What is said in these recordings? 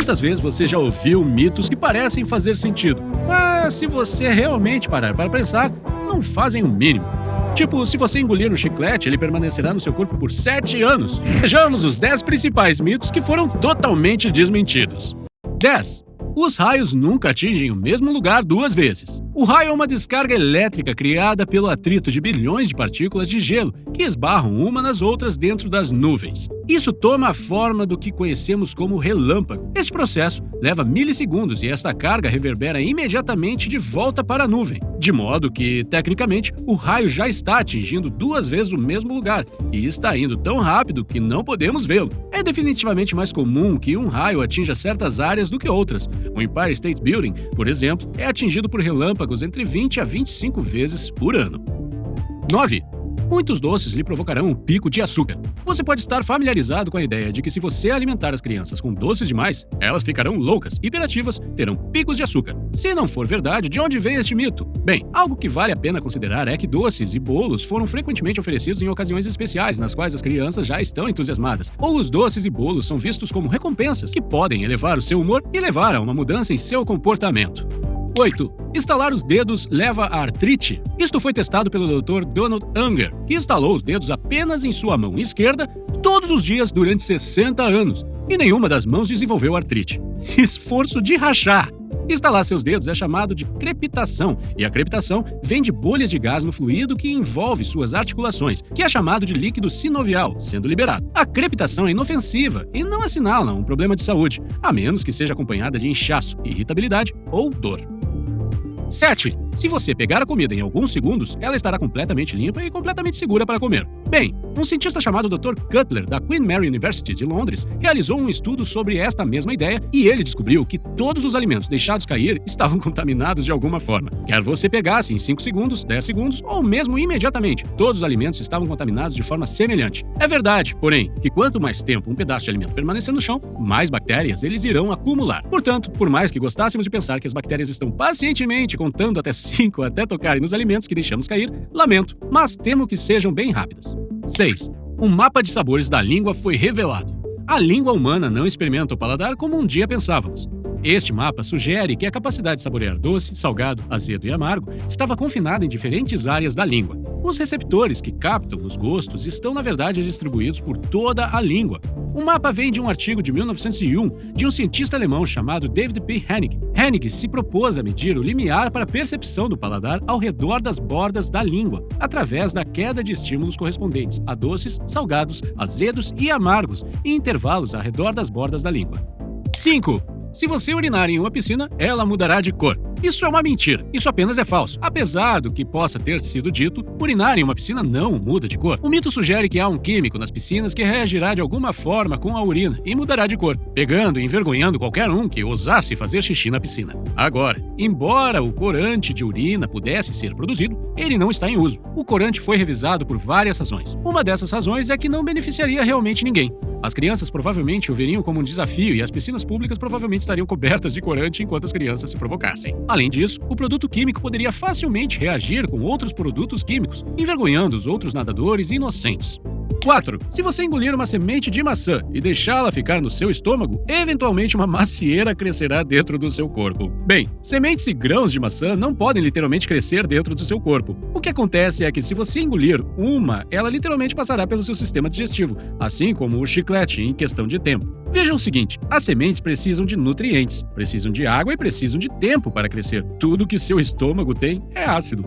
Quantas vezes você já ouviu mitos que parecem fazer sentido, mas se você realmente parar para pensar, não fazem o mínimo? Tipo, se você engolir um chiclete, ele permanecerá no seu corpo por 7 anos. Vejamos os 10 principais mitos que foram totalmente desmentidos. 10. Os raios nunca atingem o mesmo lugar 2 vezes. O raio é uma descarga elétrica criada pelo atrito de bilhões de partículas de gelo que esbarram uma nas outras dentro das nuvens. Isso toma a forma do que conhecemos como relâmpago. Esse processo leva milissegundos e essa carga reverbera imediatamente de volta para a nuvem, de modo que, tecnicamente, o raio já está atingindo 2 vezes o mesmo lugar e está indo tão rápido que não podemos vê-lo. É definitivamente mais comum que um raio atinja certas áreas do que outras. O Empire State Building, por exemplo, é atingido por relâmpagos entre 20 a 25 vezes por ano. 9. Muitos doces lhe provocarão um pico de açúcar. Você pode estar familiarizado com a ideia de que se você alimentar as crianças com doces demais, elas ficarão loucas, hiperativas, terão picos de açúcar. Se não for verdade, de onde vem este mito? Bem, algo que vale a pena considerar é que doces e bolos foram frequentemente oferecidos em ocasiões especiais nas quais as crianças já estão entusiasmadas. Ou os doces e bolos são vistos como recompensas que podem elevar o seu humor e levar a uma mudança em seu comportamento. 8. Estalar os dedos leva a artrite. Isto foi testado pelo Dr. Donald Unger, que instalou os dedos apenas em sua mão esquerda todos os dias durante 60 anos, e nenhuma das mãos desenvolveu artrite. Esforço de rachar! Instalar seus dedos é chamado de crepitação, e a crepitação vem de bolhas de gás no fluido que envolve suas articulações, que é chamado de líquido sinovial, sendo liberado. A crepitação é inofensiva e não assinala um problema de saúde, a menos que seja acompanhada de inchaço, irritabilidade ou dor. 7. Se você pegar a comida em alguns segundos, ela estará completamente limpa e completamente segura para comer. Bem, um cientista chamado Dr. Cutler, da Queen Mary University de Londres, realizou um estudo sobre esta mesma ideia e ele descobriu que todos os alimentos deixados cair estavam contaminados de alguma forma. Quer você pegasse em 5 segundos, 10 segundos ou mesmo imediatamente, todos os alimentos estavam contaminados de forma semelhante. É verdade, porém, que quanto mais tempo um pedaço de alimento permanecer no chão, mais bactérias eles irão acumular. Portanto, por mais que gostássemos de pensar que as bactérias estão pacientemente contando até 5 até tocarem nos alimentos que deixamos cair, lamento, mas temo que sejam bem rápidas. 6. Um mapa de sabores da língua foi revelado. A língua humana não experimenta o paladar como um dia pensávamos. Este mapa sugere que a capacidade de saborear doce, salgado, azedo e amargo estava confinada em diferentes áreas da língua. Os receptores que captam os gostos estão, na verdade, distribuídos por toda a língua. O mapa vem de um artigo de 1901 de um cientista alemão chamado David P. Hennig. Hennig se propôs a medir o limiar para a percepção do paladar ao redor das bordas da língua, através da queda de estímulos correspondentes a doces, salgados, azedos e amargos, em intervalos ao redor das bordas da língua. 5. Se você urinar em uma piscina, ela mudará de cor. Isso é uma mentira. Isso apenas é falso. Apesar do que possa ter sido dito, urinar em uma piscina não muda de cor. O mito sugere que há um químico nas piscinas que reagirá de alguma forma com a urina e mudará de cor, pegando e envergonhando qualquer um que ousasse fazer xixi na piscina. Agora, embora o corante de urina pudesse ser produzido, ele não está em uso. O corante foi revisado por várias razões. Uma dessas razões é que não beneficiaria realmente ninguém. As crianças provavelmente o veriam como um desafio e as piscinas públicas provavelmente estariam cobertas de corante enquanto as crianças se provocassem. Além disso, o produto químico poderia facilmente reagir com outros produtos químicos, envergonhando os outros nadadores inocentes. 4. Se você engolir uma semente de maçã e deixá-la ficar no seu estômago, eventualmente uma macieira crescerá dentro do seu corpo. Bem, sementes e grãos de maçã não podem literalmente crescer dentro do seu corpo. O que acontece é que se você engolir uma, ela literalmente passará pelo seu sistema digestivo, assim como o chiclete em questão de tempo. Vejam o seguinte, as sementes precisam de nutrientes, precisam de água e precisam de tempo para crescer. Tudo que seu estômago tem é ácido.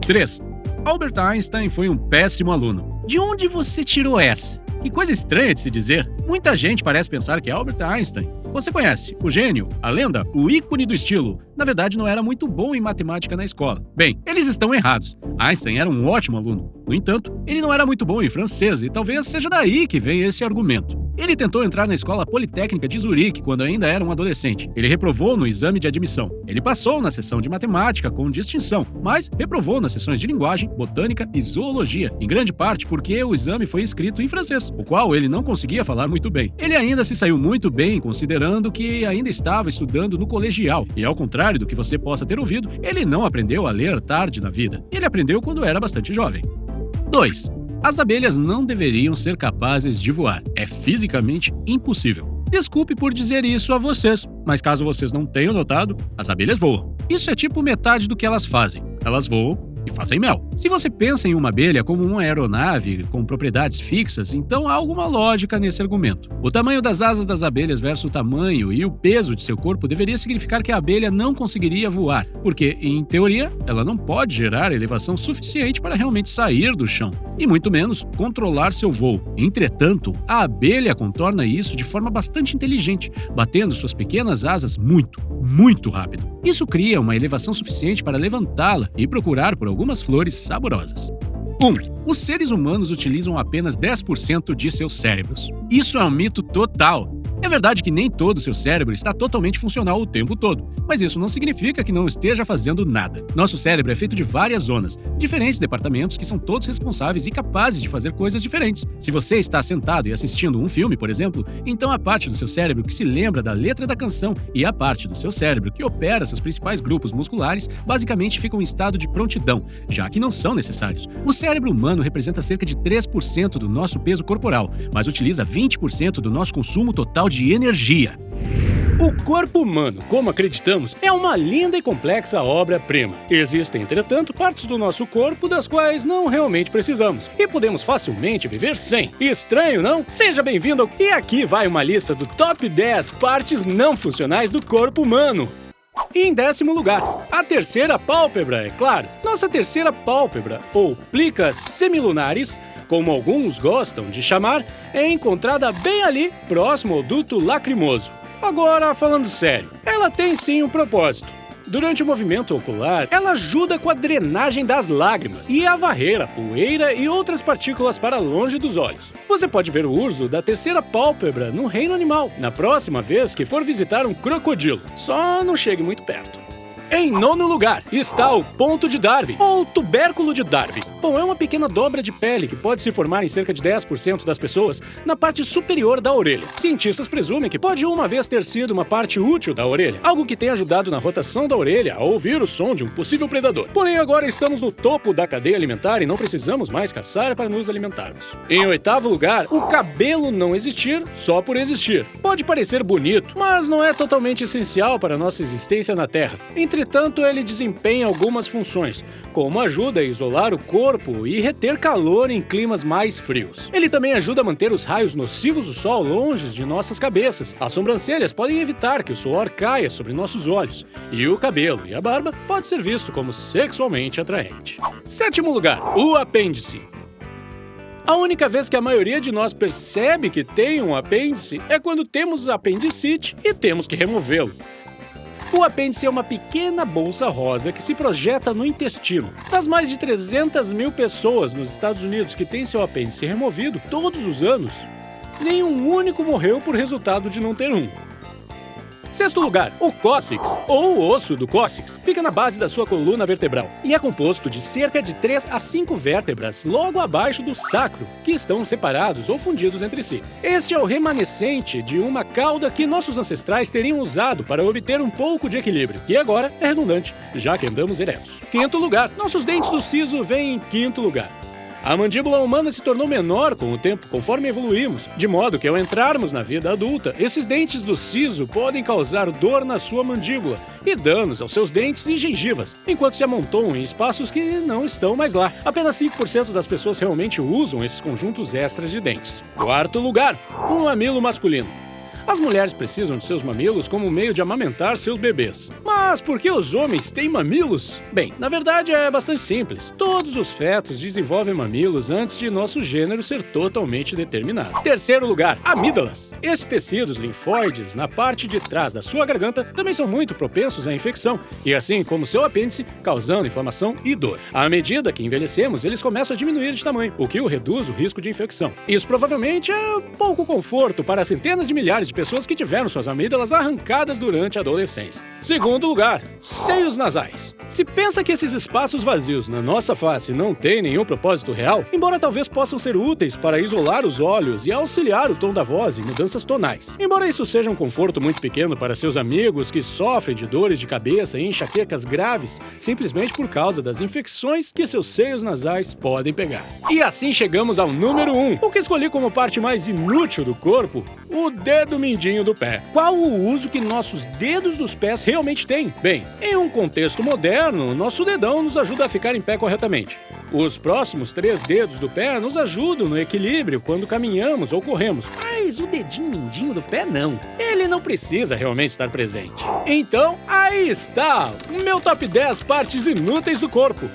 3. Albert Einstein foi um péssimo aluno. De onde você tirou essa? Que coisa estranha de se dizer. Muita gente parece pensar que Albert Einstein, você conhece, o gênio, a lenda, o ícone do estilo, na verdade não era muito bom em matemática na escola. Bem, eles estão errados. Einstein era um ótimo aluno. No entanto, ele não era muito bom em francês e talvez seja daí que vem esse argumento. Ele tentou entrar na Escola Politécnica de Zurique quando ainda era um adolescente. Ele reprovou no exame de admissão. Ele passou na sessão de matemática com distinção, mas reprovou nas sessões de linguagem, botânica e zoologia, em grande parte porque o exame foi escrito em francês, o qual ele não conseguia falar muito bem. Ele ainda se saiu muito bem, considerando que ainda estava estudando no colegial, e ao contrário do que você possa ter ouvido, ele não aprendeu a ler tarde na vida. Ele aprendeu quando era bastante jovem. 2. As abelhas não deveriam ser capazes de voar. É fisicamente impossível. Desculpe por dizer isso a vocês, mas caso vocês não tenham notado, as abelhas voam. Isso é tipo metade do que elas fazem. Elas voam e fazem mel. Se você pensa em uma abelha como uma aeronave com propriedades fixas, então há alguma lógica nesse argumento. O tamanho das asas das abelhas versus o tamanho e o peso de seu corpo deveria significar que a abelha não conseguiria voar, porque, em teoria, ela não pode gerar elevação suficiente para realmente sair do chão, e muito menos controlar seu voo. Entretanto, a abelha contorna isso de forma bastante inteligente, batendo suas pequenas asas muito rápido. Isso cria uma elevação suficiente para levantá-la e procurar por algumas flores saborosas. 1. Os seres humanos utilizam apenas 10% de seus cérebros. Isso é um mito total. É verdade que nem todo o seu cérebro está totalmente funcional o tempo todo, mas isso não significa que não esteja fazendo nada. Nosso cérebro é feito de várias zonas, diferentes departamentos que são todos responsáveis e capazes de fazer coisas diferentes. Se você está sentado e assistindo um filme, por exemplo, então a parte do seu cérebro que se lembra da letra da canção e a parte do seu cérebro que opera seus principais grupos musculares basicamente ficam em estado de prontidão, já que não são necessários. O cérebro humano representa cerca de 3% do nosso peso corporal, mas utiliza 20% do nosso consumo total de energia. O corpo humano, como acreditamos, é uma linda e complexa obra-prima. Existem, entretanto, partes do nosso corpo das quais não realmente precisamos e podemos facilmente viver sem. Estranho, não? Seja bem-vindo! E aqui vai uma lista do top 10 partes não funcionais do corpo humano. E em 10º lugar, a terceira pálpebra, é claro. Nossa terceira pálpebra, ou plica semilunaris, como alguns gostam de chamar, é encontrada bem ali, próximo ao duto lacrimoso. Agora, falando sério, ela tem sim um propósito. Durante o movimento ocular, ela ajuda com a drenagem das lágrimas e a varrer a poeira e outras partículas para longe dos olhos. Você pode ver o uso da terceira pálpebra no reino animal, na próxima vez que for visitar um crocodilo. Só não chegue muito perto. Em 9º lugar está o ponto de Darwin, ou tubérculo de Darwin. Bom, é uma pequena dobra de pele que pode se formar em cerca de 10% das pessoas na parte superior da orelha. Cientistas presumem que pode uma vez ter sido uma parte útil da orelha, algo que tem ajudado na rotação da orelha a ouvir o som de um possível predador. Porém, agora estamos no topo da cadeia alimentar e não precisamos mais caçar para nos alimentarmos. Em 8º lugar, o cabelo não existir só por existir. Pode parecer bonito, mas não é totalmente essencial para a nossa existência na Terra. Entretanto, ele desempenha algumas funções, como ajuda a isolar o corpo e reter calor em climas mais frios. Ele também ajuda a manter os raios nocivos do sol longe de nossas cabeças. As sobrancelhas podem evitar que o suor caia sobre nossos olhos. E o cabelo e a barba pode ser visto como sexualmente atraente. 7º lugar, o apêndice. A única vez que a maioria de nós percebe que tem um apêndice é quando temos apendicite e temos que removê-lo. O apêndice é uma pequena bolsa rosa que se projeta no intestino. Das mais de 300 mil pessoas nos Estados Unidos que têm seu apêndice removido todos os anos, nenhum único morreu por resultado de não ter um. 6º lugar, o cóccix, ou o osso do cóccix, fica na base da sua coluna vertebral e é composto de cerca de 3 a 5 vértebras logo abaixo do sacro, que estão separados ou fundidos entre si. Este é o remanescente de uma cauda que nossos ancestrais teriam usado para obter um pouco de equilíbrio, que agora é redundante, já que andamos eretos. 5º lugar, nossos dentes do siso vêm em 5º lugar. A mandíbula humana se tornou menor com o tempo, conforme evoluímos, de modo que ao entrarmos na vida adulta, esses dentes do siso podem causar dor na sua mandíbula e danos aos seus dentes e gengivas, enquanto se amontoam em espaços que não estão mais lá. Apenas 5% das pessoas realmente usam esses conjuntos extras de dentes. 4º lugar, um mamilo masculino. As mulheres precisam de seus mamilos como meio de amamentar seus bebês. Mas por que os homens têm mamilos? Bem, na verdade é bastante simples. Todos os fetos desenvolvem mamilos antes de nosso gênero ser totalmente determinado. 3º lugar, amígdalas. Esses tecidos linfóides na parte de trás da sua garganta também são muito propensos à infecção, e assim como seu apêndice, causando inflamação e dor. À medida que envelhecemos, eles começam a diminuir de tamanho, o que reduz o risco de infecção. Isso provavelmente é pouco conforto para centenas de milhares de pessoas que tiveram suas amígdalas arrancadas durante a adolescência. 2º lugar, seios nasais. Se pensa que esses espaços vazios na nossa face não têm nenhum propósito real, embora talvez possam ser úteis para isolar os olhos e auxiliar o tom da voz em mudanças tonais. Embora isso seja um conforto muito pequeno para seus amigos que sofrem de dores de cabeça e enxaquecas graves simplesmente por causa das infecções que seus seios nasais podem pegar. E assim chegamos ao número 1, o que escolhi como parte mais inútil do corpo, o dedo mindinho do pé. Qual o uso que nossos dedos dos pés realmente têm? Bem, em um contexto moderno, nosso dedão nos ajuda a ficar em pé corretamente. Os próximos 3 dedos do pé nos ajudam no equilíbrio quando caminhamos ou corremos. Mas o dedinho mindinho do pé não. Ele não precisa realmente estar presente. Então, aí está o meu top 10 partes inúteis do corpo.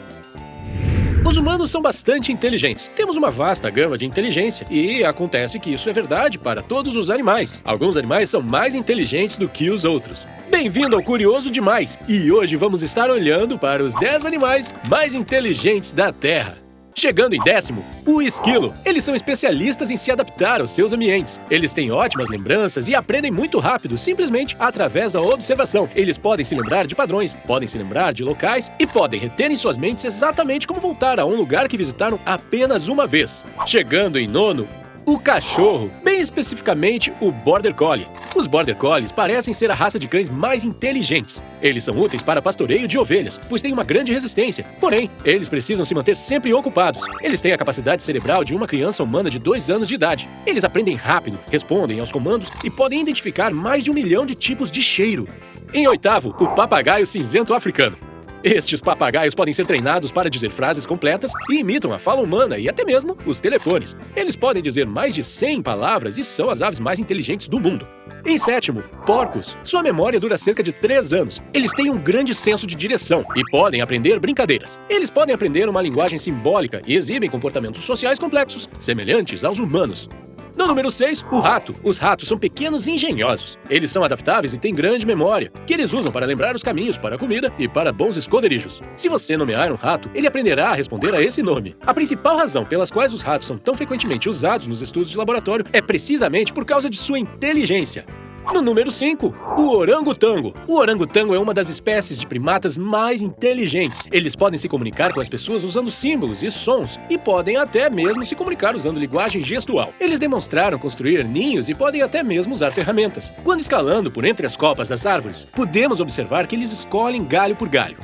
Os humanos são bastante inteligentes. Temos uma vasta gama de inteligência e acontece que isso é verdade para todos os animais. Alguns animais são mais inteligentes do que os outros. Bem-vindo ao Curioso Demais! E hoje vamos estar olhando para os 10 animais mais inteligentes da Terra. Chegando em 10º, o esquilo. Eles são especialistas em se adaptar aos seus ambientes. Eles têm ótimas lembranças e aprendem muito rápido, simplesmente através da observação. Eles podem se lembrar de padrões, podem se lembrar de locais e podem reter em suas mentes exatamente como voltar a um lugar que visitaram apenas uma vez. Chegando em 9º, o cachorro, bem especificamente o Border Collie. Os Border Collies parecem ser a raça de cães mais inteligentes. Eles são úteis para pastoreio de ovelhas, pois têm uma grande resistência. Porém, eles precisam se manter sempre ocupados. Eles têm a capacidade cerebral de uma criança humana de 2 anos de idade. Eles aprendem rápido, respondem aos comandos e podem identificar mais de 1 milhão de tipos de cheiro. Em 8º, o papagaio cinzento africano. Estes papagaios podem ser treinados para dizer frases completas e imitam a fala humana e até mesmo os telefones. Eles podem dizer mais de 100 palavras e são as aves mais inteligentes do mundo. Em 7º, porcos. Sua memória dura cerca de 3 anos. Eles têm um grande senso de direção e podem aprender brincadeiras. Eles podem aprender uma linguagem simbólica e exibem comportamentos sociais complexos, semelhantes aos humanos. No número 6, o rato. Os ratos são pequenos e engenhosos. Eles são adaptáveis e têm grande memória, que eles usam para lembrar os caminhos para a comida e para bons esconderijos. Se você nomear um rato, ele aprenderá a responder a esse nome. A principal razão pelas quais os ratos são tão frequentemente usados nos estudos de laboratório é precisamente por causa de sua inteligência. No número 5, o orangotango. O orangotango é uma das espécies de primatas mais inteligentes. Eles podem se comunicar com as pessoas usando símbolos e sons, e podem até mesmo se comunicar usando linguagem gestual. Eles demonstraram construir ninhos e podem até mesmo usar ferramentas. Quando escalando por entre as copas das árvores, podemos observar que eles escolhem galho por galho.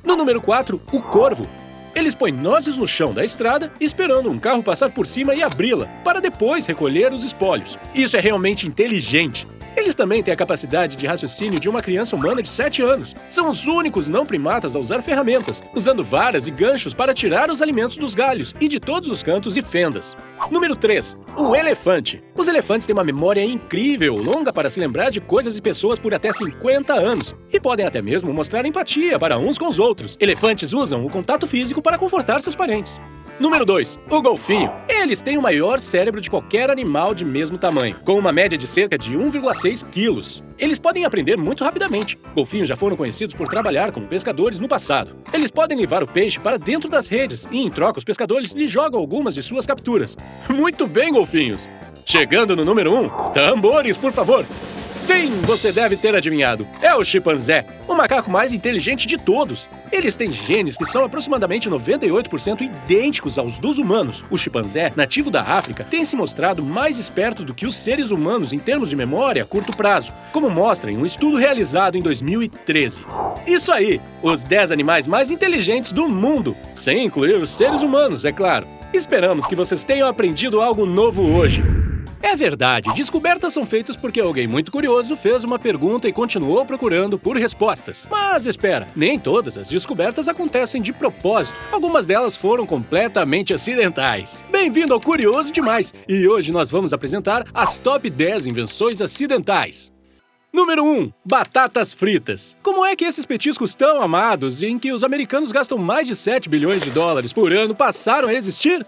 No número 4, o corvo. Eles põem nozes no chão da estrada, esperando um carro passar por cima e abri-la, para depois recolher os espólios. Isso é realmente inteligente. Eles também têm a capacidade de raciocínio de uma criança humana de 7 anos. São os únicos não primatas a usar ferramentas, usando varas e ganchos para tirar os alimentos dos galhos e de todos os cantos e fendas. Número 3. O elefante. Os elefantes têm uma memória incrível, longa para se lembrar de coisas e pessoas por até 50 anos. E podem até mesmo mostrar empatia para uns com os outros. Elefantes usam o contato físico para confortar seus parentes. Número 2. O golfinho. Eles têm o maior cérebro de qualquer animal de mesmo tamanho, com uma média de cerca de 1,6 quilos. Eles podem aprender muito rapidamente. Golfinhos já foram conhecidos por trabalhar como pescadores no passado. Eles podem levar o peixe para dentro das redes e, em troca, os pescadores lhe jogam algumas de suas capturas. Muito bem, golfinhos! Chegando no número 1, tambores, por favor! Sim, você deve ter adivinhado. É o chimpanzé, o macaco mais inteligente de todos. Eles têm genes que são aproximadamente 98% idênticos aos dos humanos. O chimpanzé, nativo da África, tem se mostrado mais esperto do que os seres humanos em termos de memória a curto prazo, como mostra em um estudo realizado em 2013. Isso aí, os 10 animais mais inteligentes do mundo, sem incluir os seres humanos, é claro. Esperamos que vocês tenham aprendido algo novo hoje. É verdade, descobertas são feitas porque alguém muito curioso fez uma pergunta e continuou procurando por respostas. Mas espera, nem todas as descobertas acontecem de propósito. Algumas delas foram completamente acidentais. Bem-vindo ao Curioso Demais! E hoje nós vamos apresentar as top 10 invenções acidentais. Número 1. Batatas fritas. Como é que esses petiscos tão amados, em que os americanos gastam mais de 7 bilhões de dólares por ano, passaram a existir?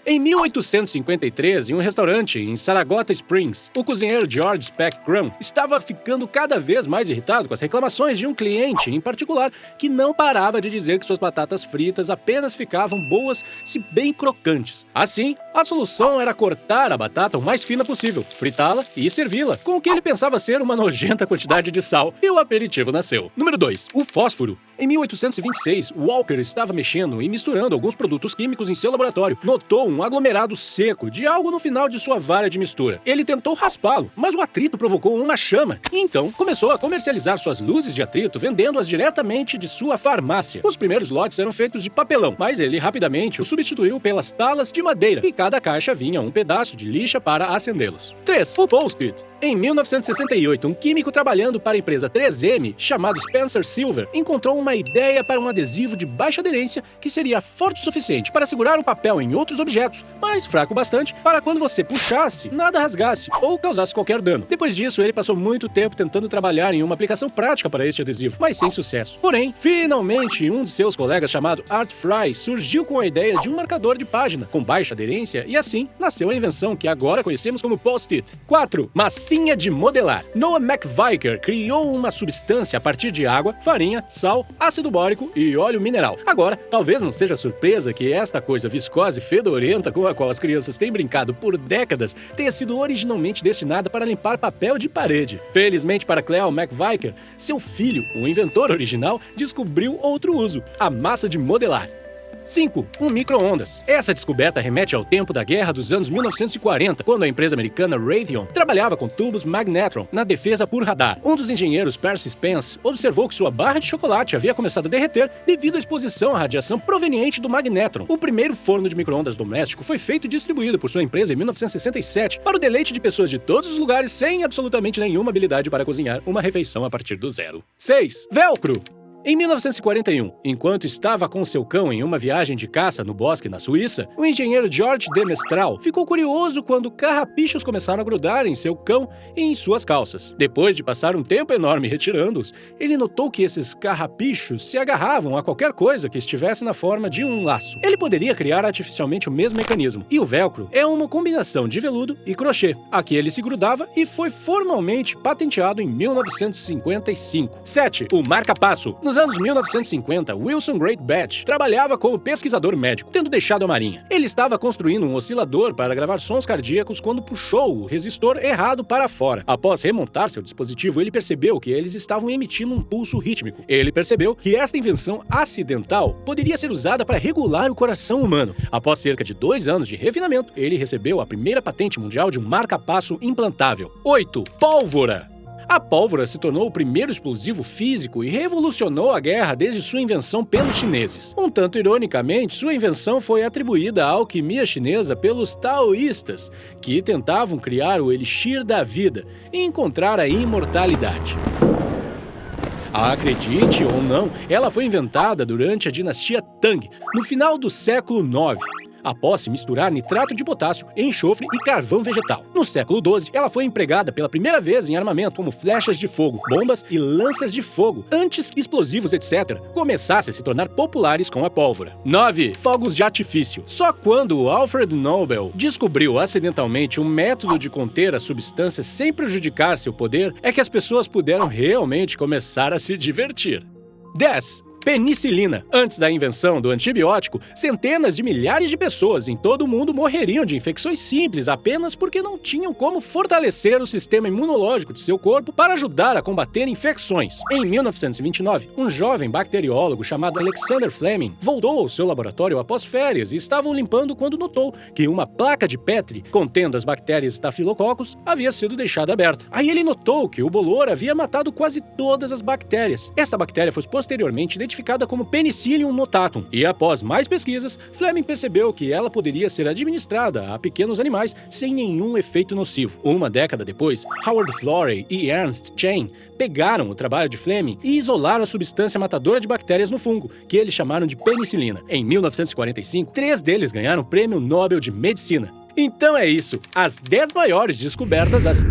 Em 1853, em um restaurante em Saratoga Springs, o cozinheiro George Speck Graham estava ficando cada vez mais irritado com as reclamações de um cliente em particular que não parava de dizer que suas batatas fritas apenas ficavam boas se bem crocantes. Assim, a solução era cortar a batata o mais fina possível, fritá-la e servi-la, com o que ele pensava ser uma nojenta quantidade de sal, e o aperitivo nasceu. Número 2. O fósforo. Em 1826, Walker estava mexendo e misturando alguns produtos químicos em seu laboratório. Notou um aglomerado seco de algo no final de sua vara de mistura. Ele tentou raspá-lo, mas o atrito provocou uma chama. E então, começou a comercializar suas luzes de atrito, vendendo-as diretamente de sua farmácia. Os primeiros lotes eram feitos de papelão, mas ele rapidamente o substituiu pelas talas de madeira, e cada caixa vinha um pedaço de lixa para acendê-los. 3. O Post-it. Em 1968, um químico trabalhando para a empresa 3M, chamado Spencer Silver, encontrou uma ideia para um adesivo de baixa aderência que seria forte o suficiente para segurar o papel em outros objetos, mas fraco bastante para quando você puxasse, nada rasgasse ou causasse qualquer dano. Depois disso, ele passou muito tempo tentando trabalhar em uma aplicação prática para este adesivo, mas sem sucesso. Porém, finalmente, um de seus colegas chamado Art Fry surgiu com a ideia de um marcador de página com baixa aderência e assim nasceu a invenção que agora conhecemos como Post-it. 4. Massinha de modelar. Noah McVicker criou uma substância a partir de água, farinha, sal, ácido bórico e óleo mineral. Agora, talvez não seja surpresa que esta coisa viscosa e fedorenta com a qual as crianças têm brincado por décadas tenha sido originalmente destinada para limpar papel de parede. Felizmente para Cleo McVicker, seu filho, o inventor original, descobriu outro uso: a massa de modelar. 5. Um micro-ondas. Essa descoberta remete ao tempo da guerra dos anos 1940, quando a empresa americana Raytheon trabalhava com tubos magnetron na defesa por radar. Um dos engenheiros, Percy Spence, observou que sua barra de chocolate havia começado a derreter devido à exposição à radiação proveniente do magnetron. O primeiro forno de micro-ondas doméstico foi feito e distribuído por sua empresa em 1967 para o deleite de pessoas de todos os lugares sem absolutamente nenhuma habilidade para cozinhar uma refeição a partir do zero. 6. Velcro. Em 1941, enquanto estava com seu cão em uma viagem de caça no bosque na Suíça, o engenheiro George de Mestral ficou curioso quando carrapichos começaram a grudar em seu cão e em suas calças. Depois de passar um tempo enorme retirando-os, ele notou que esses carrapichos se agarravam a qualquer coisa que estivesse na forma de um laço. Ele poderia criar artificialmente o mesmo mecanismo, e o velcro é uma combinação de veludo e crochê. Aqui ele se grudava e foi formalmente patenteado em 1955. 7. O marca-passo. Nos anos 1950, Wilson Great Batch trabalhava como pesquisador médico, tendo deixado a marinha. Ele estava construindo um oscilador para gravar sons cardíacos quando puxou o resistor errado para fora. Após remontar seu dispositivo, ele percebeu que eles estavam emitindo um pulso rítmico. Ele percebeu que esta invenção acidental poderia ser usada para regular o coração humano. Após cerca de 2 anos de refinamento, ele recebeu a primeira patente mundial de um marca-passo implantável. 8. Pólvora. A pólvora se tornou o primeiro explosivo físico e revolucionou a guerra desde sua invenção pelos chineses. Um tanto ironicamente, sua invenção foi atribuída à alquimia chinesa pelos taoístas, que tentavam criar o elixir da vida e encontrar a imortalidade. Acredite ou não, ela foi inventada durante a dinastia Tang, no final do século IX. Após se misturar nitrato de potássio, enxofre e carvão vegetal. No século XII, ela foi empregada pela primeira vez em armamento como flechas de fogo, bombas e lanças de fogo, antes que explosivos, etc., começassem a se tornar populares com a pólvora. 9. Fogos de artifício. Só quando Alfred Nobel descobriu acidentalmente um método de conter a substância sem prejudicar seu poder, é que as pessoas puderam realmente começar a se divertir. 10. Penicilina. Antes da invenção do antibiótico, centenas de milhares de pessoas em todo o mundo morreriam de infecções simples apenas porque não tinham como fortalecer o sistema imunológico de seu corpo para ajudar a combater infecções. Em 1929, um jovem bacteriólogo chamado Alexander Fleming voltou ao seu laboratório após férias e estavam limpando quando notou que uma placa de Petri contendo as bactérias Staphylococcus havia sido deixada aberta. Aí ele notou que o bolor havia matado quase todas as bactérias. Essa bactéria foi posteriormente identificada como Penicillium notatum, e após mais pesquisas, Fleming percebeu que ela poderia ser administrada a pequenos animais sem nenhum efeito nocivo. Uma década depois, Howard Florey e Ernst Chain pegaram o trabalho de Fleming e isolaram a substância matadora de bactérias no fungo, que eles chamaram de penicilina. Em 1945, 3 deles ganharam o Prêmio Nobel de Medicina. Então é isso, as 10 maiores descobertas.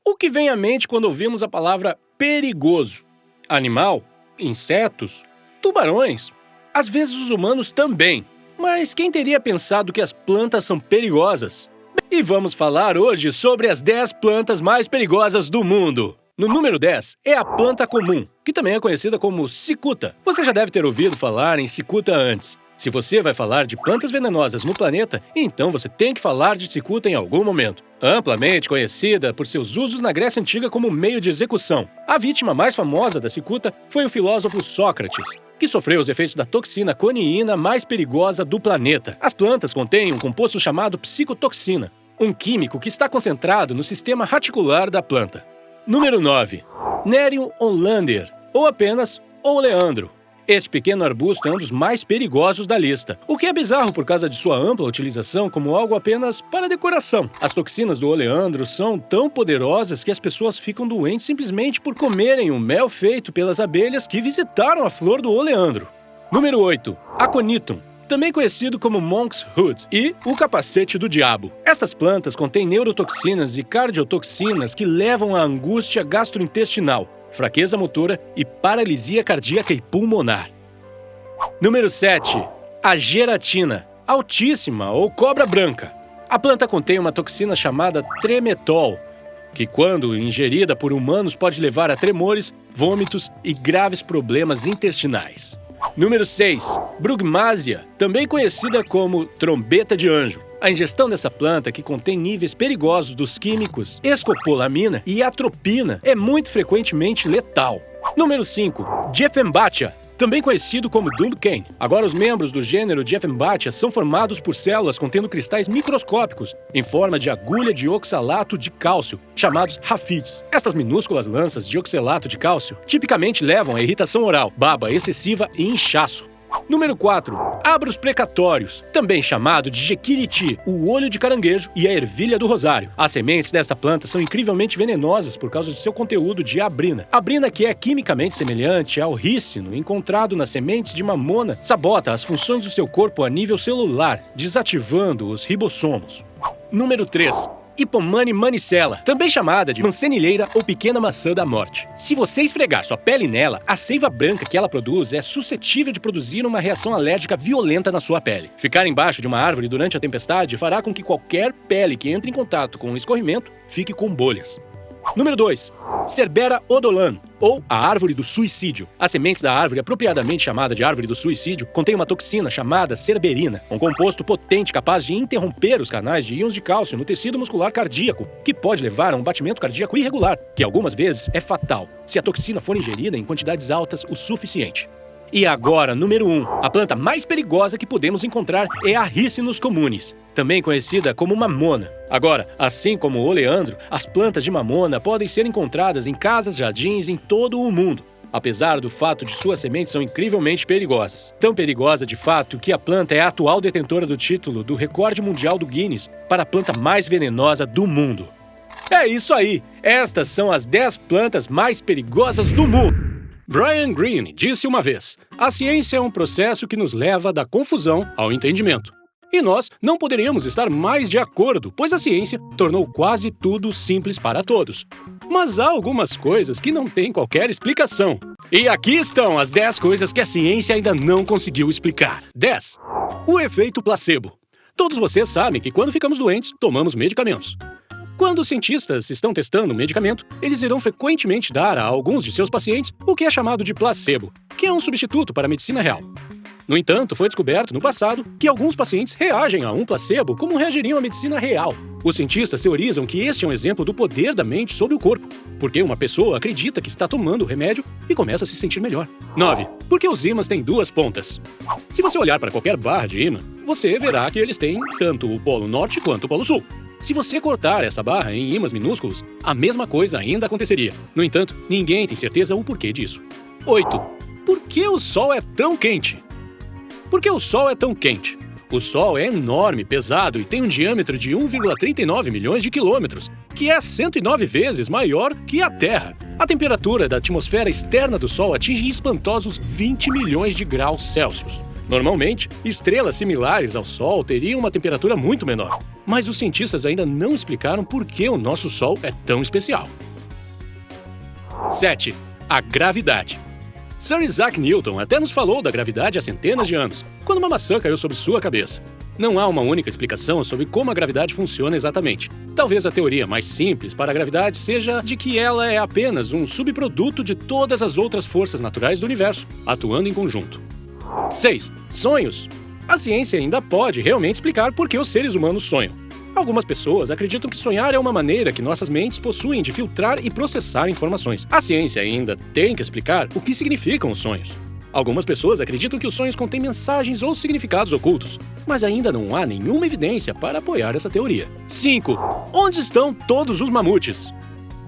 O que vem à mente quando ouvimos a palavra perigoso? Animal? Insetos? Tubarões? Às vezes os humanos também. Mas quem teria pensado que as plantas são perigosas? E vamos falar hoje sobre as 10 plantas mais perigosas do mundo. No número 10 é a planta comum, que também é conhecida como cicuta. Você já deve ter ouvido falar em cicuta antes. Se você vai falar de plantas venenosas no planeta, então você tem que falar de cicuta em algum momento. Amplamente conhecida por seus usos na Grécia Antiga como meio de execução, a vítima mais famosa da cicuta foi o filósofo Sócrates, que sofreu os efeitos da toxina coniina mais perigosa do planeta. As plantas contêm um composto chamado psicotoxina, um químico que está concentrado no sistema reticular da planta. Número 9. Nerium olander, ou apenas oleandro. Este pequeno arbusto é um dos mais perigosos da lista, o que é bizarro por causa de sua ampla utilização como algo apenas para decoração. As toxinas do oleandro são tão poderosas que as pessoas ficam doentes simplesmente por comerem o mel feito pelas abelhas que visitaram a flor do oleandro. Número 8. Aconitum, também conhecido como Monk's Hood, e o capacete do diabo. Essas plantas contêm neurotoxinas e cardiotoxinas que levam à angústia gastrointestinal, fraqueza motora e paralisia cardíaca e pulmonar. Número 7. A geratina, altíssima ou cobra branca. A planta contém uma toxina chamada tremetol, que quando ingerida por humanos pode levar a tremores, vômitos e graves problemas intestinais. Número 6. Brugmásia, também conhecida como trombeta de anjo. A ingestão dessa planta, que contém níveis perigosos dos químicos escopolamina e atropina, é muito frequentemente letal. Número 5. Dieffenbachia, também conhecido como Dumkane. Agora, os membros do gênero Dieffenbachia são formados por células contendo cristais microscópicos em forma de agulha de oxalato de cálcio, chamados rafídeos. Estas minúsculas lanças de oxalato de cálcio tipicamente levam a irritação oral, baba excessiva e inchaço. Número 4. Abros precatórios, também chamado de jequiriti, o olho de caranguejo e a ervilha do rosário. As sementes dessa planta são incrivelmente venenosas por causa de seu conteúdo de abrina. A abrina, que é quimicamente semelhante ao rícino encontrado nas sementes de mamona, sabota as funções do seu corpo a nível celular, desativando os ribossomos. Número 3. Hippomane manicella, também chamada de mancenilheira ou pequena maçã da morte. Se você esfregar sua pele nela, a seiva branca que ela produz é suscetível de produzir uma reação alérgica violenta na sua pele. Ficar embaixo de uma árvore durante a tempestade fará com que qualquer pele que entre em contato com o escorrimento fique com bolhas. Número 2. Cerbera odolano, ou a árvore do suicídio. As sementes da árvore, apropriadamente chamada de árvore do suicídio, contém uma toxina chamada cerberina, um composto potente capaz de interromper os canais de íons de cálcio no tecido muscular cardíaco, que pode levar a um batimento cardíaco irregular, que algumas vezes é fatal, se a toxina for ingerida em quantidades altas o suficiente. E agora, número 1. A planta mais perigosa que podemos encontrar é a Ricinus communis, também conhecida como mamona. Agora, assim como o oleandro, as plantas de mamona podem ser encontradas em casas, jardins em todo o mundo, apesar do fato de suas sementes são incrivelmente perigosas. Tão perigosa de fato que a planta é a atual detentora do título do recorde mundial do Guinness para a planta mais venenosa do mundo. É isso aí! Estas são as 10 plantas mais perigosas do mundo! Brian Greene disse uma vez: a ciência é um processo que nos leva da confusão ao entendimento. E nós não poderíamos estar mais de acordo, pois a ciência tornou quase tudo simples para todos. Mas há algumas coisas que não têm qualquer explicação. E aqui estão as 10 coisas que a ciência ainda não conseguiu explicar. 10. O efeito placebo. Todos vocês sabem que quando ficamos doentes, tomamos medicamentos. Quando os cientistas estão testando um medicamento, eles irão frequentemente dar a alguns de seus pacientes o que é chamado de placebo, que é um substituto para a medicina real. No entanto, foi descoberto no passado que alguns pacientes reagem a um placebo como reagiriam à medicina real. Os cientistas teorizam que este é um exemplo do poder da mente sobre o corpo, porque uma pessoa acredita que está tomando o remédio e começa a se sentir melhor. 9. Porque os ímãs têm duas pontas. Se você olhar para qualquer barra de ímã, você verá que eles têm tanto o polo norte quanto o polo sul. Se você cortar essa barra em ímãs minúsculos, a mesma coisa ainda aconteceria. No entanto, ninguém tem certeza o porquê disso. 8. Por que o Sol é tão quente? Por que o Sol é tão quente? O Sol é enorme, pesado e tem um diâmetro de 1,39 milhões de quilômetros, que é 109 vezes maior que a Terra. A temperatura da atmosfera externa do Sol atinge espantosos 20 milhões de graus Celsius. Normalmente, estrelas similares ao Sol teriam uma temperatura muito menor, mas os cientistas ainda não explicaram por que o nosso Sol é tão especial. 7. A gravidade. Sir Isaac Newton até nos falou da gravidade há centenas de anos, quando uma maçã caiu sobre sua cabeça. Não há uma única explicação sobre como a gravidade funciona exatamente. Talvez a teoria mais simples para a gravidade seja de que ela é apenas um subproduto de todas as outras forças naturais do universo, atuando em conjunto. 6. Sonhos. A ciência ainda pode realmente explicar por que os seres humanos sonham. Algumas pessoas acreditam que sonhar é uma maneira que nossas mentes possuem de filtrar e processar informações. A ciência ainda tem que explicar o que significam os sonhos. Algumas pessoas acreditam que os sonhos contêm mensagens ou significados ocultos, mas ainda não há nenhuma evidência para apoiar essa teoria. 5. Onde estão todos os mamutes?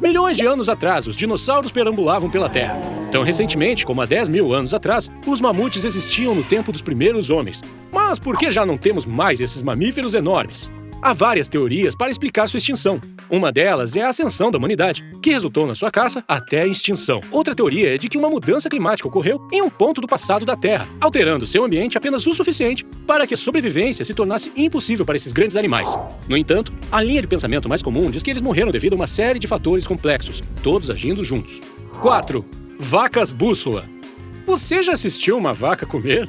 Milhões de anos atrás, os dinossauros perambulavam pela Terra. Tão recentemente como há 10 mil anos atrás, os mamutes existiam no tempo dos primeiros homens. Mas por que já não temos mais esses mamíferos enormes? Há várias teorias para explicar sua extinção. Uma delas é a ascensão da humanidade, que resultou na sua caça até a extinção. Outra teoria é de que uma mudança climática ocorreu em um ponto do passado da Terra, alterando seu ambiente apenas o suficiente para que a sobrevivência se tornasse impossível para esses grandes animais. No entanto, a linha de pensamento mais comum diz que eles morreram devido a uma série de fatores complexos, todos agindo juntos. 4. Vacas bússola. Você já assistiu uma vaca comer?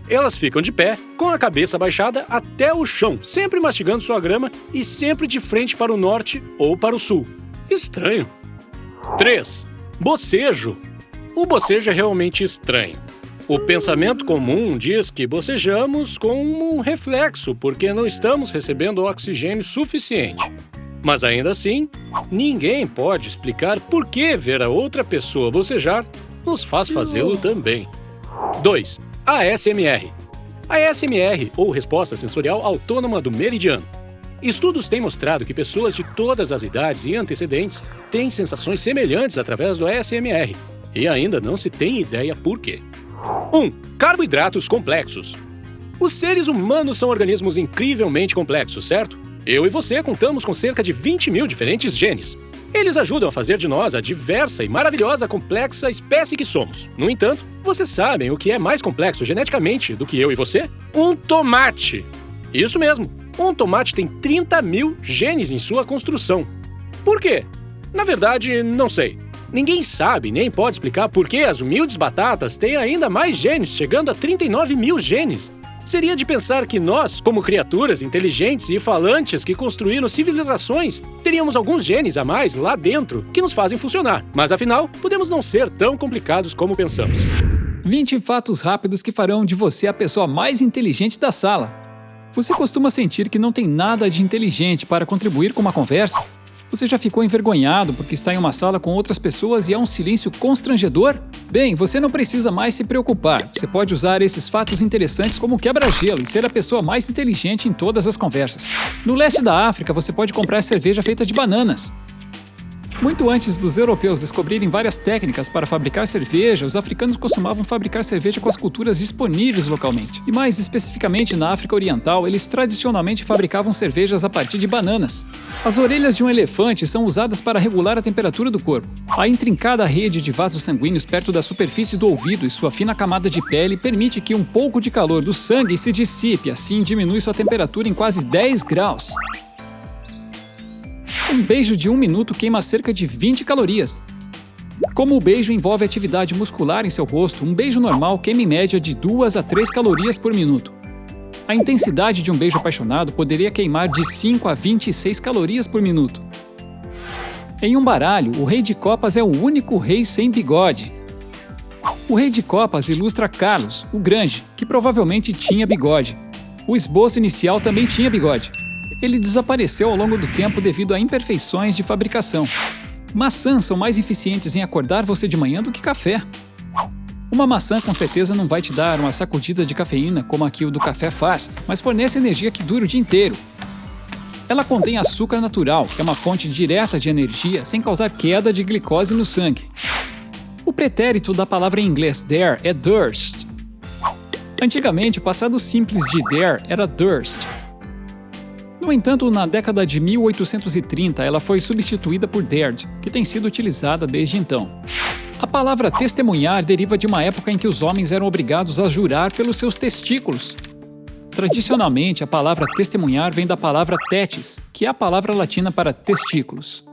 Elas ficam de pé, com a cabeça baixada até o chão, sempre mastigando sua grama e sempre de frente para o norte ou para o sul. Estranho. 3. Bocejo. O bocejo é realmente estranho. O pensamento comum diz que bocejamos como um reflexo, porque não estamos recebendo oxigênio suficiente. Mas ainda assim, ninguém pode explicar por que ver a outra pessoa bocejar nos faz fazê-lo também. 2. ASMR. ASMR, ou Resposta Sensorial Autônoma do Meridiano. Estudos têm mostrado que pessoas de todas as idades e antecedentes têm sensações semelhantes através do ASMR, e ainda não se tem ideia por quê. 1. Carboidratos complexos. Os seres humanos são organismos incrivelmente complexos, certo? Eu e você contamos com cerca de 20 mil diferentes genes. Eles ajudam a fazer de nós a diversa e maravilhosa, complexa espécie que somos. No entanto, vocês sabem o que é mais complexo geneticamente do que eu e você? Um tomate! Isso mesmo, um tomate tem 30 mil genes em sua construção. Por quê? Na verdade, não sei. Ninguém sabe nem pode explicar por que as humildes batatas têm ainda mais genes, chegando a 39 mil genes. Seria de pensar que nós, como criaturas inteligentes e falantes que construíram civilizações, teríamos alguns genes a mais lá dentro que nos fazem funcionar. Mas afinal, podemos não ser tão complicados como pensamos. 20 fatos rápidos que farão de você a pessoa mais inteligente da sala. Você costuma sentir que não tem nada de inteligente para contribuir com uma conversa? Você já ficou envergonhado porque está em uma sala com outras pessoas e há um silêncio constrangedor? Bem, você não precisa mais se preocupar. Você pode usar esses fatos interessantes como quebra-gelo e ser a pessoa mais inteligente em todas as conversas. No leste da África, você pode comprar cerveja feita de bananas. Muito antes dos europeus descobrirem várias técnicas para fabricar cerveja, os africanos costumavam fabricar cerveja com as culturas disponíveis localmente. E mais especificamente na África Oriental, eles tradicionalmente fabricavam cervejas a partir de bananas. As orelhas de um elefante são usadas para regular a temperatura do corpo. A intrincada rede de vasos sanguíneos perto da superfície do ouvido e sua fina camada de pele permite que um pouco de calor do sangue se dissipe, assim diminui sua temperatura em quase 10 graus. Um beijo de 1 minuto queima cerca de 20 calorias. Como o beijo envolve atividade muscular em seu rosto, um beijo normal queima em média de 2 a 3 calorias por minuto. A intensidade de um beijo apaixonado poderia queimar de 5 a 26 calorias por minuto. Em um baralho, o rei de copas é o único rei sem bigode. O rei de copas ilustra Carlos, o Grande, que provavelmente tinha bigode. O esboço inicial também tinha bigode. Ele desapareceu ao longo do tempo devido a imperfeições de fabricação. Maçãs são mais eficientes em acordar você de manhã do que café. Uma maçã com certeza não vai te dar uma sacudida de cafeína como a que o do café faz, mas fornece energia que dura o dia inteiro. Ela contém açúcar natural, que é uma fonte direta de energia sem causar queda de glicose no sangue. O pretérito da palavra em inglês there é thirst. Antigamente, o passado simples de there era thirst. No entanto, na década de 1830, ela foi substituída por dared, que tem sido utilizada desde então. A palavra testemunhar deriva de uma época em que os homens eram obrigados a jurar pelos seus testículos. Tradicionalmente, a palavra testemunhar vem da palavra tetis, que é a palavra latina para testículos.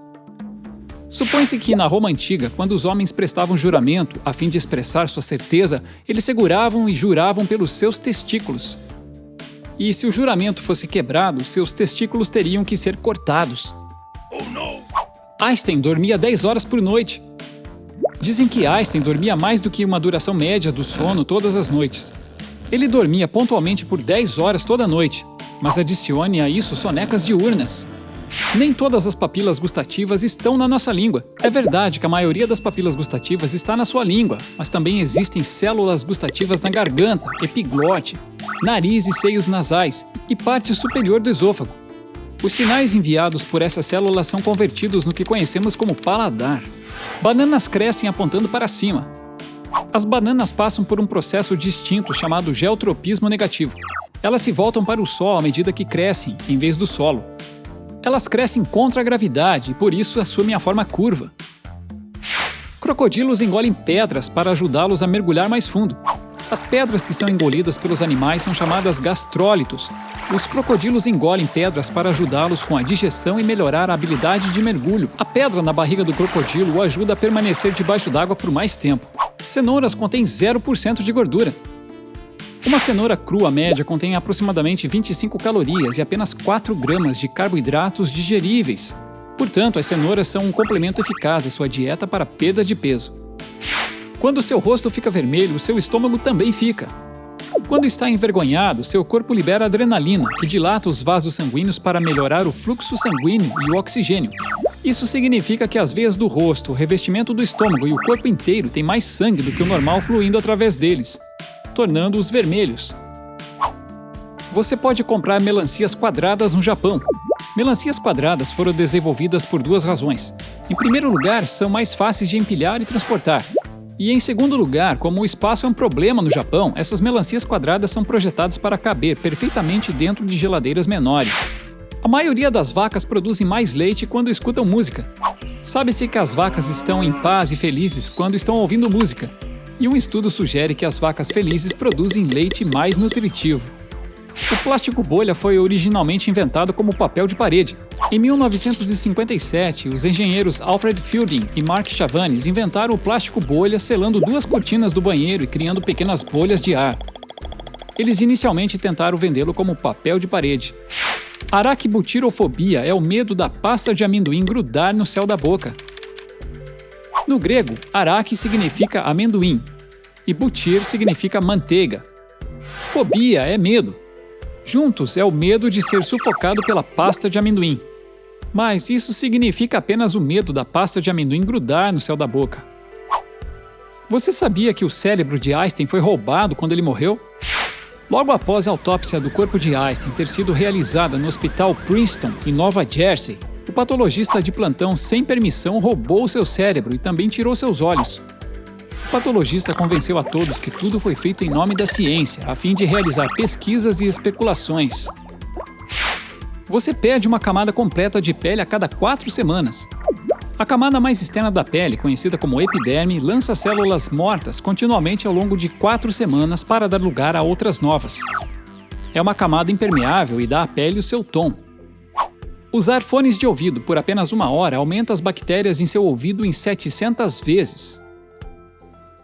Supõe-se que, na Roma Antiga, quando os homens prestavam juramento, a fim de expressar sua certeza, eles seguravam e juravam pelos seus testículos. E se o juramento fosse quebrado, seus testículos teriam que ser cortados. Oh, não! Einstein dormia 10 horas por noite. Dizem que Einstein dormia mais do que uma duração média do sono todas as noites. Ele dormia pontualmente por 10 horas toda noite, mas adicione a isso sonecas diurnas. Nem todas as papilas gustativas estão na nossa língua. É verdade que a maioria das papilas gustativas está na sua língua, mas também existem células gustativas na garganta, epiglote, nariz e seios nasais e parte superior do esôfago. Os sinais enviados por essas células são convertidos no que conhecemos como paladar. Bananas crescem apontando para cima. As bananas passam por um processo distinto chamado geotropismo negativo. Elas se voltam para o sol à medida que crescem, em vez do solo. Elas crescem contra a gravidade e por isso assumem a forma curva. Crocodilos engolem pedras para ajudá-los a mergulhar mais fundo. As pedras que são engolidas pelos animais são chamadas gastrólitos. Os crocodilos engolem pedras para ajudá-los com a digestão e melhorar a habilidade de mergulho. A pedra na barriga do crocodilo o ajuda a permanecer debaixo d'água por mais tempo. Cenouras contêm 0% de gordura. Uma cenoura crua média contém aproximadamente 25 calorias e apenas 4 gramas de carboidratos digeríveis. Portanto, as cenouras são um complemento eficaz à sua dieta para perda de peso. Quando seu rosto fica vermelho, seu estômago também fica. Quando está envergonhado, seu corpo libera adrenalina, que dilata os vasos sanguíneos para melhorar o fluxo sanguíneo e o oxigênio. Isso significa que as veias do rosto, o revestimento do estômago e o corpo inteiro têm mais sangue do que o normal fluindo através deles, tornando-os vermelhos. Você pode comprar melancias quadradas no Japão. Melancias quadradas foram desenvolvidas por 2 razões. Em primeiro lugar, são mais fáceis de empilhar e transportar. E em segundo lugar, como o espaço é um problema no Japão, essas melancias quadradas são projetadas para caber perfeitamente dentro de geladeiras menores. A maioria das vacas produzem mais leite quando escutam música. Sabe-se que as vacas estão em paz e felizes quando estão ouvindo música. E um estudo sugere que as vacas felizes produzem leite mais nutritivo. O plástico bolha foi originalmente inventado como papel de parede. Em 1957, os engenheiros Alfred Fielding e Mark Chavanes inventaram o plástico bolha selando 2 cortinas do banheiro e criando pequenas bolhas de ar. Eles inicialmente tentaram vendê-lo como papel de parede. Araquibutirofobia é o medo da pasta de amendoim grudar no céu da boca. No grego, araque significa amendoim e butir significa manteiga. Fobia é medo. Juntos é o medo de ser sufocado pela pasta de amendoim. Mas isso significa apenas o medo da pasta de amendoim grudar no céu da boca. Você sabia que o cérebro de Einstein foi roubado quando ele morreu? Logo após a autópsia do corpo de Einstein ter sido realizada no Hospital Princeton, em Nova Jersey, o patologista de plantão, sem permissão, roubou seu cérebro e também tirou seus olhos. O patologista convenceu a todos que tudo foi feito em nome da ciência, a fim de realizar pesquisas e especulações. Você perde uma camada completa de pele a cada 4 semanas. A camada mais externa da pele, conhecida como epiderme, lança células mortas continuamente ao longo de 4 semanas para dar lugar a outras novas. É uma camada impermeável e dá à pele o seu tom. Usar fones de ouvido por apenas 1 hora aumenta as bactérias em seu ouvido em 700 vezes.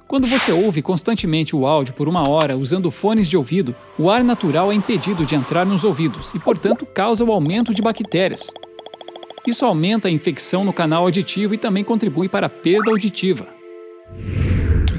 Quando você ouve constantemente o áudio por 1 hora usando fones de ouvido, o ar natural é impedido de entrar nos ouvidos e, portanto, causa o aumento de bactérias. Isso aumenta a infecção no canal auditivo e também contribui para a perda auditiva.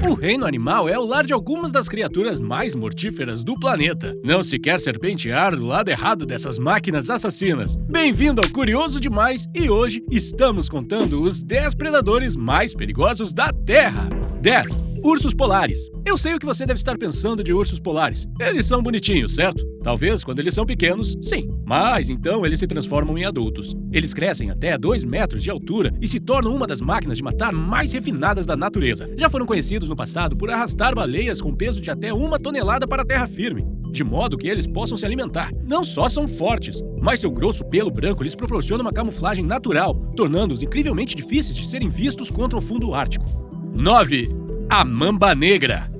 O reino animal é o lar de algumas das criaturas mais mortíferas do planeta. Não se quer serpentear do lado errado dessas máquinas assassinas. Bem-vindo ao Curioso Demais e hoje estamos contando os 10 predadores mais perigosos da Terra. 10. Ursos polares. Eu sei o que você deve estar pensando de ursos polares. Eles são bonitinhos, certo? Talvez quando eles são pequenos, sim. Mas então eles se transformam em adultos. Eles crescem até 2 metros de altura e se tornam uma das máquinas de matar mais refinadas da natureza. Já foram conhecidos no passado por arrastar baleias com peso de até 1 tonelada para a terra firme, de modo que eles possam se alimentar. Não só são fortes, mas seu grosso pelo branco lhes proporciona uma camuflagem natural, tornando-os incrivelmente difíceis de serem vistos contra o fundo ártico. 9. A mamba negra.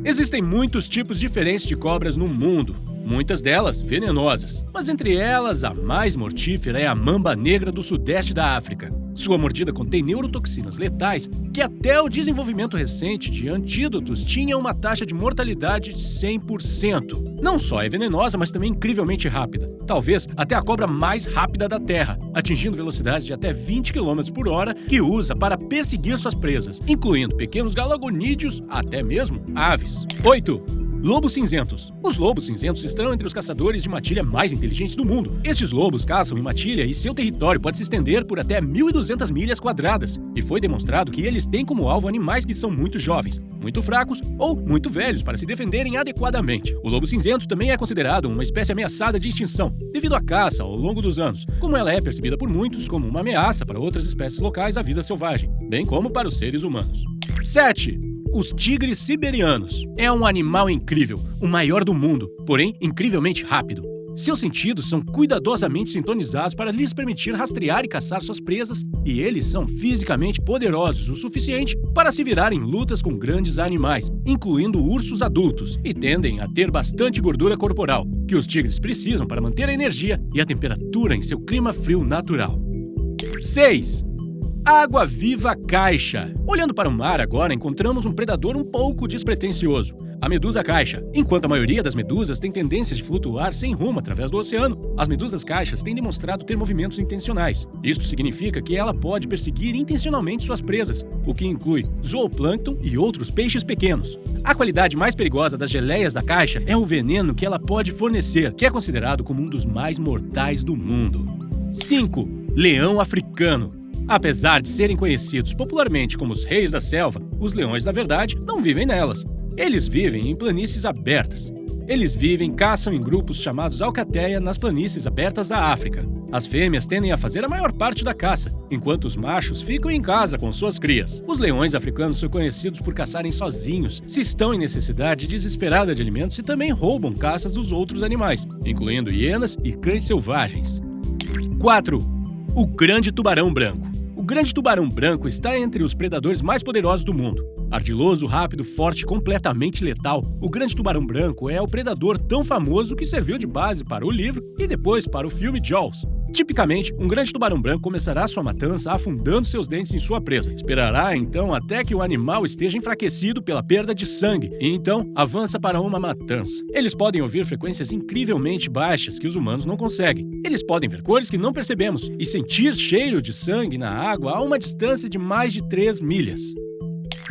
Existem muitos tipos diferentes de cobras no mundo, muitas delas venenosas, mas entre elas a mais mortífera é a mamba negra do sudeste da África. Sua mordida contém neurotoxinas letais que até o desenvolvimento recente de antídotos tinham uma taxa de mortalidade de 100%. Não só é venenosa, mas também incrivelmente rápida. Talvez até a cobra mais rápida da Terra, atingindo velocidades de até 20 km por hora, que usa para perseguir suas presas, incluindo pequenos galagonídeos, até mesmo aves. 8. Lobos cinzentos. Os lobos cinzentos estão entre os caçadores de matilha mais inteligentes do mundo. Estes lobos caçam em matilha e seu território pode se estender por até 1.200 milhas quadradas. E foi demonstrado que eles têm como alvo animais que são muito jovens, muito fracos ou muito velhos para se defenderem adequadamente. O lobo cinzento também é considerado uma espécie ameaçada de extinção, devido à caça ao longo dos anos, como ela é percebida por muitos como uma ameaça para outras espécies locais à vida selvagem, bem como para os seres humanos. 7. Os tigres siberianos. É um animal incrível, o maior do mundo, porém incrivelmente rápido. Seus sentidos são cuidadosamente sintonizados para lhes permitir rastrear e caçar suas presas, e eles são fisicamente poderosos o suficiente para se virar em lutas com grandes animais, incluindo ursos adultos, e tendem a ter bastante gordura corporal, que os tigres precisam para manter a energia e a temperatura em seu clima frio natural. 6. Água-viva caixa. Olhando para o mar agora, encontramos um predador um pouco despretensioso, a medusa caixa. Enquanto a maioria das medusas tem tendência de flutuar sem rumo através do oceano, as medusas caixas têm demonstrado ter movimentos intencionais. Isto significa que ela pode perseguir intencionalmente suas presas, o que inclui zooplâncton e outros peixes pequenos. A qualidade mais perigosa das geleias da caixa é o veneno que ela pode fornecer, que é considerado como um dos mais mortais do mundo. 5. Leão africano. Apesar de serem conhecidos popularmente como os reis da selva, os leões, na verdade, não vivem nelas. Eles vivem em planícies abertas. Eles caçam em grupos chamados alcateia nas planícies abertas da África. As fêmeas tendem a fazer a maior parte da caça, enquanto os machos ficam em casa com suas crias. Os leões africanos são conhecidos por caçarem sozinhos, se estão em necessidade desesperada de alimentos e também roubam caças dos outros animais, incluindo hienas e cães selvagens. 4. O grande tubarão branco. O grande tubarão branco está entre os predadores mais poderosos do mundo. Ardiloso, rápido, forte e completamente letal, o grande tubarão branco é o predador tão famoso que serviu de base para o livro e depois para o filme Jaws. Tipicamente, um grande tubarão branco começará sua matança afundando seus dentes em sua presa. Esperará então até que o animal esteja enfraquecido pela perda de sangue e então avança para uma matança. Eles podem ouvir frequências incrivelmente baixas que os humanos não conseguem. Eles podem ver cores que não percebemos e sentir cheiro de sangue na água a uma distância de mais de 3 milhas.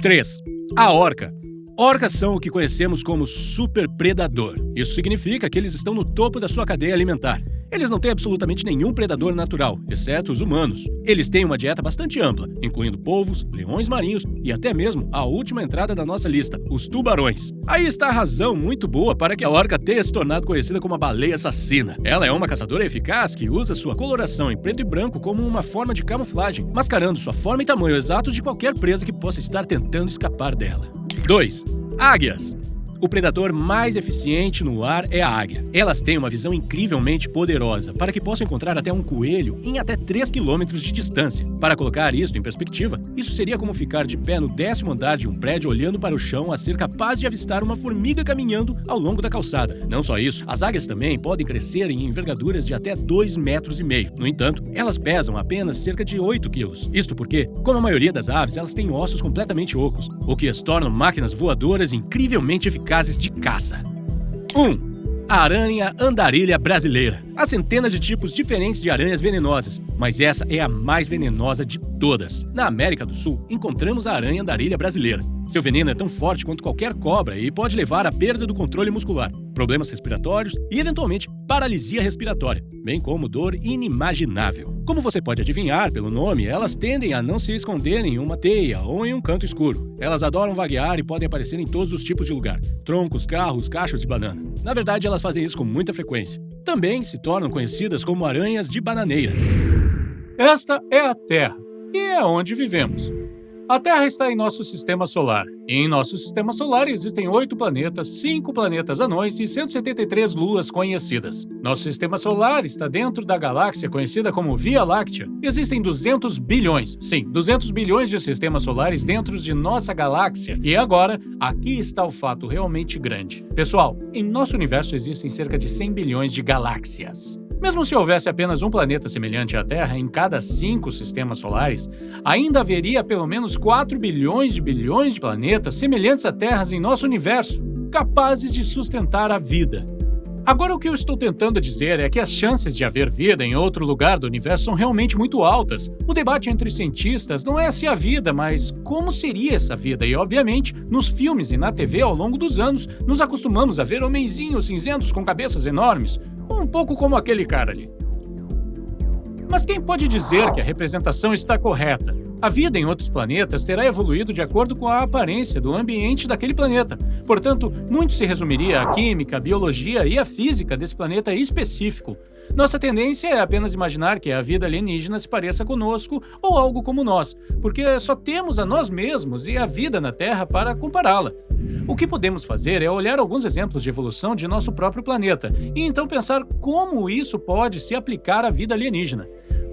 3. A orca. Orcas são o que conhecemos como superpredador. Isso significa que eles estão no topo da sua cadeia alimentar. Eles não têm absolutamente nenhum predador natural, exceto os humanos. Eles têm uma dieta bastante ampla, incluindo polvos, leões marinhos e até mesmo a última entrada da nossa lista, os tubarões. Aí está a razão muito boa para que a orca tenha se tornado conhecida como a baleia assassina. Ela é uma caçadora eficaz que usa sua coloração em preto e branco como uma forma de camuflagem, mascarando sua forma e tamanho exatos de qualquer presa que possa estar tentando escapar dela. 2. Águias. O predador mais eficiente no ar é a águia. Elas têm uma visão incrivelmente poderosa para que possam encontrar até um coelho em até 3 quilômetros de distância. Para colocar isso em perspectiva, isso seria como ficar de pé no 10º andar de um prédio olhando para o chão a ser capaz de avistar uma formiga caminhando ao longo da calçada. Não só isso, as águias também podem crescer em envergaduras de até 2,5 metros. No entanto, elas pesam apenas cerca de 8 quilos. Isto porque, como a maioria das aves, elas têm ossos completamente ocos, o que as tornam máquinas voadoras incrivelmente eficazes de caça. 1. A aranha andarilha brasileira. Há centenas de tipos diferentes de aranhas venenosas, mas essa é a mais venenosa de todas. Na América do Sul, encontramos a aranha andarilha brasileira. Seu veneno é tão forte quanto qualquer cobra e pode levar à perda do controle muscular, problemas respiratórios e, eventualmente, paralisia respiratória, bem como dor inimaginável. Como você pode adivinhar pelo nome, elas tendem a não se esconder em uma teia ou em um canto escuro. Elas adoram vaguear e podem aparecer em todos os tipos de lugar: troncos, carros, cachos de banana. Na verdade, elas fazem isso com muita frequência. Também se tornam conhecidas como aranhas de bananeira. Esta é a Terra, e é onde vivemos. A Terra está em nosso sistema solar. E em nosso sistema solar existem 8 planetas, 5 planetas anões e 173 luas conhecidas. Nosso sistema solar está dentro da galáxia conhecida como Via Láctea. Existem 200 bilhões, sim, 200 bilhões de sistemas solares dentro de nossa galáxia. E agora, aqui está o fato realmente grande. Pessoal, em nosso universo existem cerca de 100 bilhões de galáxias. Mesmo se houvesse apenas um planeta semelhante à Terra em cada 5 sistemas solares, ainda haveria pelo menos 4 bilhões de planetas semelhantes a Terras em nosso universo, capazes de sustentar a vida. Agora, o que eu estou tentando dizer é que as chances de haver vida em outro lugar do universo são realmente muito altas. O debate entre cientistas não é se há vida, mas como seria essa vida. E, obviamente, nos filmes e na TV ao longo dos anos, nos acostumamos a ver homenzinhos cinzentos com cabeças enormes, um pouco como aquele cara ali. Mas quem pode dizer que a representação está correta? A vida em outros planetas terá evoluído de acordo com a aparência do ambiente daquele planeta. Portanto, muito se resumiria à química, à biologia e à física desse planeta específico. Nossa tendência é apenas imaginar que a vida alienígena se pareça conosco ou algo como nós, porque só temos a nós mesmos e a vida na Terra para compará-la. O que podemos fazer é olhar alguns exemplos de evolução de nosso próprio planeta e então pensar como isso pode se aplicar à vida alienígena.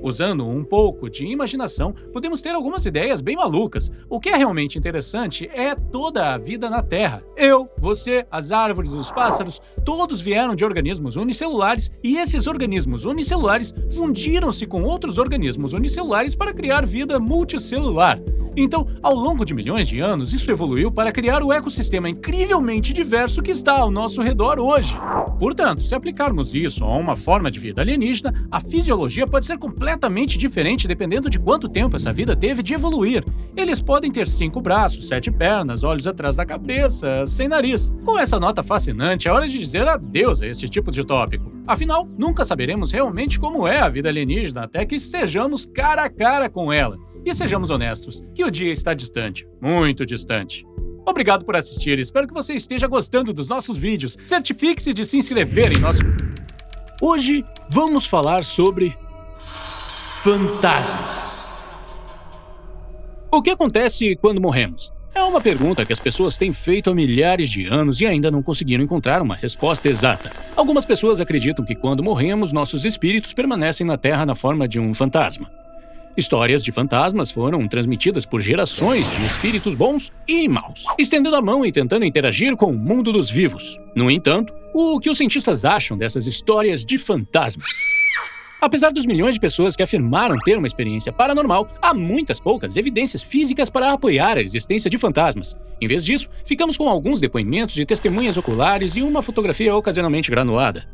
Usando um pouco de imaginação, podemos ter algumas ideias bem malucas. O que é realmente interessante é toda a vida na Terra. Eu, você, as árvores, os pássaros, todos vieram de organismos unicelulares e esses organismos unicelulares fundiram-se com outros organismos unicelulares para criar vida multicelular. Então, ao longo de milhões de anos, isso evoluiu para criar o ecossistema incrivelmente diverso que está ao nosso redor hoje. Portanto, se aplicarmos isso a uma forma de vida alienígena, a fisiologia pode ser completamente diferente dependendo de quanto tempo essa vida teve de evoluir. Eles podem ter 5 braços, 7 pernas, olhos atrás da cabeça, sem nariz. Com essa nota fascinante, é hora de dizer adeus a esse tipo de tópico. Afinal, nunca saberemos realmente como é a vida alienígena até que estejamos cara a cara com ela. E sejamos honestos, que o dia está distante, muito distante. Obrigado por assistir, espero que você esteja gostando dos nossos vídeos. Certifique-se de se inscrever em nosso... Hoje vamos falar sobre fantasmas. O que acontece quando morremos? É uma pergunta que as pessoas têm feito há milhares de anos e ainda não conseguiram encontrar uma resposta exata. Algumas pessoas acreditam que quando morremos, nossos espíritos permanecem na Terra na forma de um fantasma. Histórias de fantasmas foram transmitidas por gerações de espíritos bons e maus, estendendo a mão e tentando interagir com o mundo dos vivos. No entanto, o que os cientistas acham dessas histórias de fantasmas? Apesar dos milhões de pessoas que afirmaram ter uma experiência paranormal, há muitas poucas evidências físicas para apoiar a existência de fantasmas. Em vez disso, ficamos com alguns depoimentos de testemunhas oculares e uma fotografia ocasionalmente granulada.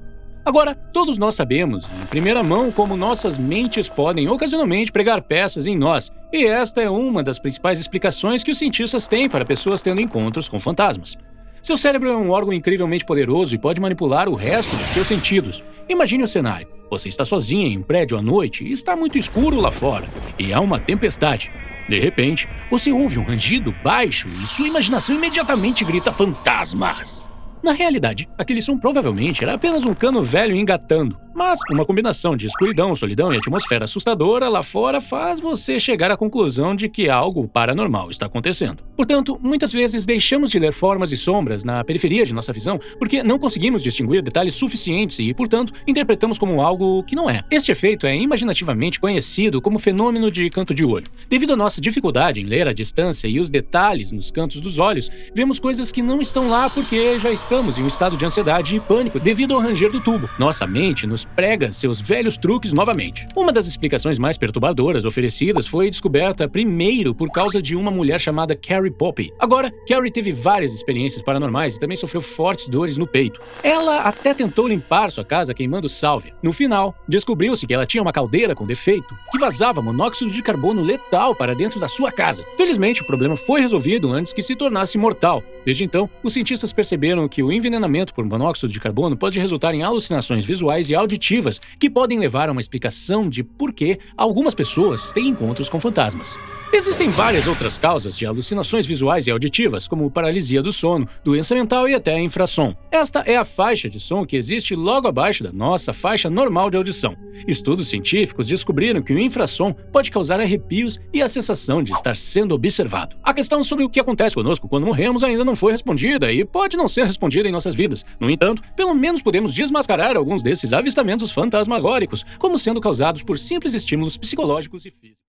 Agora, todos nós sabemos, em primeira mão, como nossas mentes podem ocasionalmente pregar peças em nós, e esta é uma das principais explicações que os cientistas têm para pessoas tendo encontros com fantasmas. Seu cérebro é um órgão incrivelmente poderoso e pode manipular o resto de seus sentidos. Imagine o cenário. Você está sozinha em um prédio à noite e está muito escuro lá fora, e há uma tempestade. De repente, você ouve um rangido baixo e sua imaginação imediatamente grita fantasmas. Na realidade, aquele som provavelmente era apenas um cano velho engatando, mas uma combinação de escuridão, solidão e atmosfera assustadora lá fora faz você chegar à conclusão de que algo paranormal está acontecendo. Portanto, muitas vezes deixamos de ler formas e sombras na periferia de nossa visão porque não conseguimos distinguir detalhes suficientes e, portanto, interpretamos como algo que não é. Este efeito é imaginativamente conhecido como fenômeno de canto de olho. Devido à nossa dificuldade em ler a distância e os detalhes nos cantos dos olhos, vemos coisas que não estão lá porque já estamos em um estado de ansiedade e pânico devido ao ranger do tubo. Nossa mente nos prega seus velhos truques novamente. Uma das explicações mais perturbadoras oferecidas foi descoberta primeiro por causa de uma mulher chamada Carrie Poppy. Agora, Carrie teve várias experiências paranormais e também sofreu fortes dores no peito. Ela até tentou limpar sua casa queimando sálvia. No final, descobriu-se que ela tinha uma caldeira com defeito que vazava monóxido de carbono letal para dentro da sua casa. Felizmente, o problema foi resolvido antes que se tornasse mortal. Desde então, os cientistas perceberam que o envenenamento por monóxido de carbono pode resultar em alucinações visuais e auditivas que podem levar a uma explicação de por que algumas pessoas têm encontros com fantasmas. Existem várias outras causas de alucinações visuais e auditivas, como paralisia do sono, doença mental e até infrassom. Esta é a faixa de som que existe logo abaixo da nossa faixa normal de audição. Estudos científicos descobriram que o infrassom pode causar arrepios e a sensação de estar sendo observado. A questão sobre o que acontece conosco quando morremos ainda não foi respondida e pode não ser respondida em nossas vidas. No entanto, pelo menos podemos desmascarar alguns desses avistamentos fantasmagóricos como sendo causados por simples estímulos psicológicos e físicos.